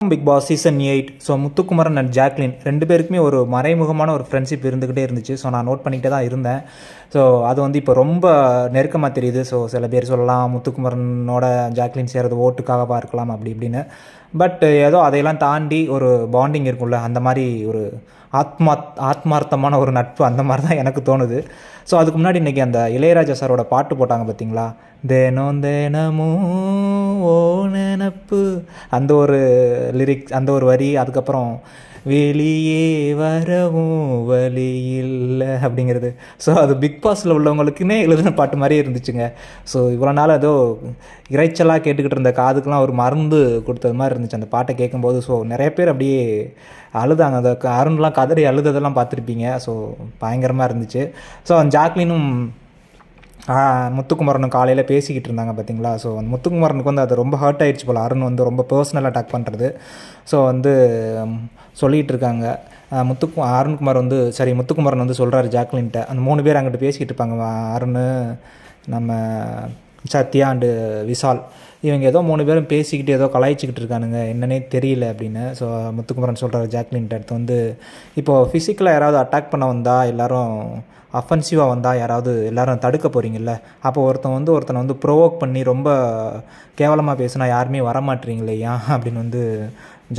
வணக்கம் Bigg Boss season 8. ஸோ Muthukumaran and Jacqueline ரெண்டு பேருக்குமே ஒரு மறைமுகமான ஒரு ஃப்ரெண்ட்ஷிப் இருந்துக்கிட்டே இருந்துச்சு. ஸோ நான் நோட் பண்ணிக்கிட்டே தான் இருந்தேன். ஸோ அது வந்து இப்போ ரொம்ப நெருக்கமாக தெரியுது. ஸோ சில பேர் சொல்லலாம் முத்துக்குமரனோட ஜாக்லின் சேரது ஓட்டுக்காகவா இருக்கலாம் அப்படி இப்படின்னு. பட் ஏதோ அதையெல்லாம் தாண்டி ஒரு பாண்டிங் இருக்கும்ல, அந்த மாதிரி ஒரு ஆத்மார்த்தமான ஒரு நட்பு, அந்த மாதிரி தான் எனக்கு தோணுது. ஸோ அதுக்கு முன்னாடி இன்றைக்கி அந்த இளையராஜா சாரோட பாட்டு போட்டாங்க பார்த்தீங்களா, தேனோம் தேனமும் ஓ நினப்பு, அந்த ஒரு லிரிக்ஸ், அந்த ஒரு வரி, அதுக்கப்புறம் வெளியே வரவும் வழி இல்லை அப்படிங்கிறது. ஸோ அது பிக் பாஸில் உள்ளவங்களுக்குன்னே எழுதின பாட்டு மாதிரியே இருந்துச்சுங்க. ஸோ இவ்வளோ நாள் ஏதோ இறைச்சலாக கேட்டுக்கிட்டு இருந்த காதுக்கெலாம் ஒரு மருந்து கொடுத்தது மாதிரி இருந்துச்சு அந்த பாட்டை கேட்கும்போது. ஸோ நிறைய பேர் அப்படியே அழுதாங்க. அந்த அருண்லாம் கதறி அழுததெல்லாம் பார்த்துருப்பீங்க. ஸோ பயங்கரமாக இருந்துச்சு. ஸோ அந்த ஜாக்லினும் முத்துக்குமரனும் காலையில் பேசிக்கிட்டு இருந்தாங்க பார்த்தீங்களா. ஸோ அந்த முத்துக்குமரனுக்கு வந்து அது ரொம்ப ஹர்ட் ஆகிடுச்சு போல், அருண் வந்து ரொம்ப பர்சனல் அட்டாக் பண்ணுறது. ஸோ வந்து சொல்லிகிட்டு இருக்காங்க. அருண்குமார் வந்து முத்துக்குமரன் வந்து சொல்கிறாரு ஜாக்லின்ட்ட. அந்த 3 பேர் அங்கிட்டு பேசிக்கிட்டு இருப்பாங்க, அருண், நம்ம சத்யா அண்டு விஷால். இவங்க ஏதோ 3 பேரும் பேசிக்கிட்டு ஏதோ கலாய்ச்சிக்கிட்டு இருக்கானுங்க, என்னன்னே தெரியல அப்படின்னு. ஸோ முத்துக்குமரன் சொல்கிறாரு ஜாக்லின்ட்ட, அடுத்து வந்து இப்போது ஃபிசிக்கலாக யாராவது அட்டாக் பண்ண வந்தால், எல்லோரும் அஃபென்சிவாக வந்தால் யாராவது எல்லோரும் தடுக்க போகிறீங்கல்ல, அப்போ ஒருத்தனை வந்து ப்ரொவோக் பண்ணி ரொம்ப கேவலமாக பேசினா யாருமே வரமாட்டீங்களே ஏன் அப்படின்னு வந்து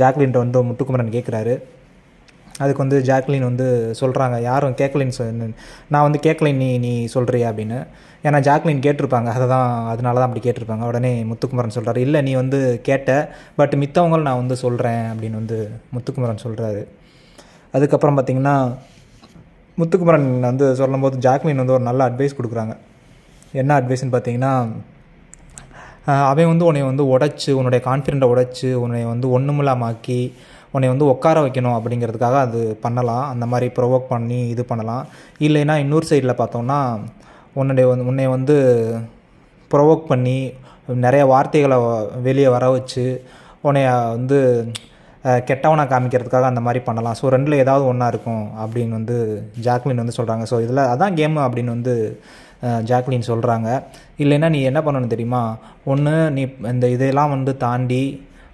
ஜாக்லின்ட்ட வந்து முத்துக்குமரன் கேட்குறாரு. அதுக்கு வந்து ஜாக்லின் வந்து சொல்கிறாங்க, யாரும் கேட்கலின்னு நான் வந்து கேட்கலின் நீ சொல்கிறியா அப்படின்னு. ஏன்னா ஜாக்லின் கேட்டிருப்பாங்க, அதனால தான் அப்படி கேட்டிருப்பாங்க. உடனே முத்துக்குமரன் சொல்கிறாரு, இல்லை நீ வந்து கேட்ட, பட் மித்தவங்களும் நான் வந்து சொல்கிறேன் அப்படின்னு வந்து முத்துக்குமரன் சொல்கிறாரு. அதுக்கப்புறம் பார்த்திங்கன்னா முத்துக்குமரன் வந்து சொல்லும்போது ஜாக்லின் வந்து ஒரு நல்ல அட்வைஸ் கொடுக்குறாங்க. என்ன அட்வைஸ்ன்னு பார்த்தீங்கன்னா, அவன் வந்து உன்னை வந்து உடைச்சி, உன்னுடைய கான்ஃபிடென்ட்டை உடைச்சி, உன்னை வந்து ஒன்றுமில்லாமாக்கி உன்னை வந்து உட்கார வைக்கணும் அப்படிங்கிறதுக்காக அது பண்ணலாம். அந்த மாதிரி ப்ரொவோக் பண்ணி இது பண்ணலாம். இல்லைன்னா இன்னொரு சைடில் பார்த்தோம்னா உன்னை வந்து ப்ரொவோக் பண்ணி நிறைய வார்த்தைகளை வெளியே வர வச்சு உன்னை வந்து கெட்டவனாக காமிக்கிறதுக்காக அந்த மாதிரி பண்ணலாம். ஸோ ரெண்டில் ஏதாவது ஒன்றா இருக்கும் அப்படின்னு வந்து ஜாக்லின் வந்து சொல்கிறாங்க. ஸோ இதில் அதான் கேமு அப்படின்னு வந்து ஜாக்லின் சொல்கிறாங்க. இல்லைன்னா நீ என்ன பண்ணணும் தெரியுமா, ஒன்று நீ இந்த இதையெல்லாம் வந்து தாண்டி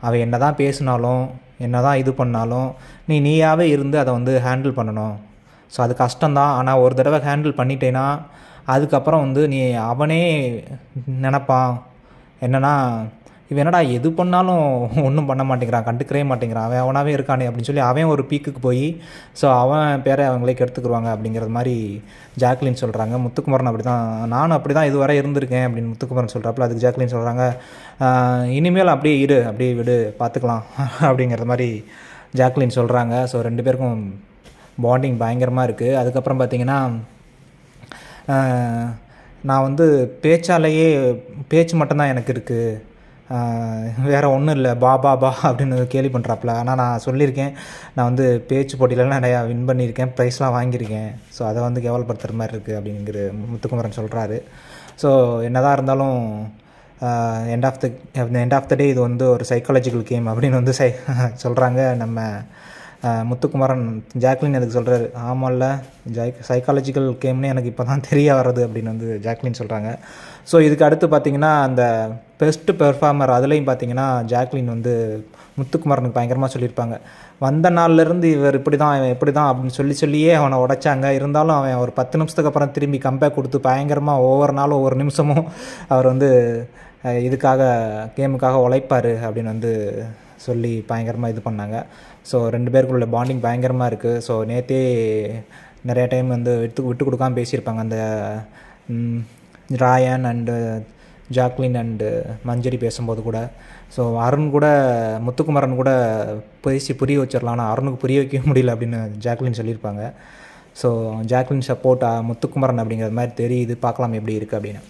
அவன் என்ன தான் பேசினாலும் என்ன தான் இது பண்ணாலும் நீயாவே இருந்து அதை வந்து ஹேண்டில் பண்ணணும். ஸோ அது கஷ்டம்தான், ஆனால் ஒரு தடவை ஹேண்டில் பண்ணிட்டேன்னா அதுக்கப்புறம் வந்து அவனே நினப்பான் என்னென்னா, இவன் என்னடா எது பண்ணாலும் ஒன்றும் பண்ண மாட்டேங்கிறான், கண்டுக்கவே மாட்டேங்கிறான், அவனாவே இருக்கானே அப்படின்னு சொல்லி அவன் ஒரு பீக்குக்கு போய் ஸோ அவன் பேரை அவங்களே கெடுத்துக்குருவாங்க அப்படிங்கிறது மாதிரி ஜாக்லின் சொல்கிறாங்க. முத்துக்குமரன் அப்படி தான், நானும் அப்படி தான் இதுவரை இருந்திருக்கேன் அப்படின்னு முத்துக்குமரன் சொல்கிறாப்புல. அதுக்கு ஜாக்லின் சொல்கிறாங்க, இனிமேல் அப்படியே விடு பார்த்துக்கலாம் அப்படிங்கிறது மாதிரி ஜாக்லின் சொல்கிறாங்க. ஸோ ரெண்டு பேருக்கும் பாண்டிங் பயங்கரமாக இருக்குது. அதுக்கப்புறம் பார்த்திங்கன்னா, நான் வந்து பேச்சு மட்டும்தான் எனக்கு இருக்குது, வேறு ஒன்றும் இல்லை, பா அப்படின்னு கேலி பண்ணுறாப்புல. ஆனால் நான் சொல்லியிருக்கேன், நான் வந்து பேச்சு போட்டியிலலாம் நிறையா வின் பண்ணியிருக்கேன், ப்ரைஸ்லாம் வாங்கியிருக்கேன். ஸோ அதை வந்து கேவலப்படுத்துகிற மாதிரி இருக்குது அப்படிங்கிற முத்துக்குமரன் சொல்கிறாரு. ஸோ என்னதான் இருந்தாலும் எண்ட் ஆஃப் த டே இது வந்து ஒரு சைக்காலஜிக்கல் கேம் அப்படின்னு வந்து சொல்கிறாங்க நம்ம முத்துக்குமரன். ஜாக்லின் அதுக்கு சொல்கிறாரு, ஆமாம்ல சைக்காலஜிக்கல் கேம்னு எனக்கு இப்போ தான் தெரிய வர்றது அப்படின்னு வந்து ஜாக்லின் சொல்கிறாங்க. ஸோ இதுக்கு அடுத்து பார்த்திங்கன்னா அந்த பெஸ்ட்டு பெர்ஃபார்மர், அதுலேயும் பார்த்திங்கன்னா ஜாக்லின் வந்து முத்துக்குமரனுக்கு பயங்கரமாக சொல்லியிருப்பாங்க. வந்த நாள்லேருந்து இவர் இப்படி தான் அப்படின்னு சொல்லியே அவனை உடைச்சாங்க. இருந்தாலும் அவன் ஒரு 10 நிமிஷத்துக்கு அப்புறம் திரும்பி கம்பேக் கொடுத்து பயங்கரமாக ஒவ்வொரு நாளும் ஒவ்வொரு நிமிஷமும் அவர் வந்து இதுக்காக கேமுக்காக உழைப்பார் அப்படின்னு வந்து சொல்லி பயங்கரமாக இது பண்ணாங்க. ஸோ ரெண்டு பேருக்குள்ள பாண்டிங் பயங்கரமாக இருக்குது. ஸோ நேற்றே நிறைய டைம் வந்து விட்டு கொடுக்காமல் பேசியிருப்பாங்க அந்த ராயன் அண்டு ஜாக்லின் அண்டு மஞ்சரி பேசும்போது கூட. ஸோ அருண் கூட முத்துக்குமரன் கூட புரிய வச்சிடலாம், ஆனால் அருணுக்கு புரிய வைக்க முடியல அப்படின்னு ஜாக்லின் சொல்லியிருப்பாங்க. ஸோ ஜாக்லின் சப்போர்ட் முத்துக்குமரன் அப்படிங்கிற மாதிரி தெரியுது, பார்க்கலாம் எப்படி இருக்குது அப்படின்னு.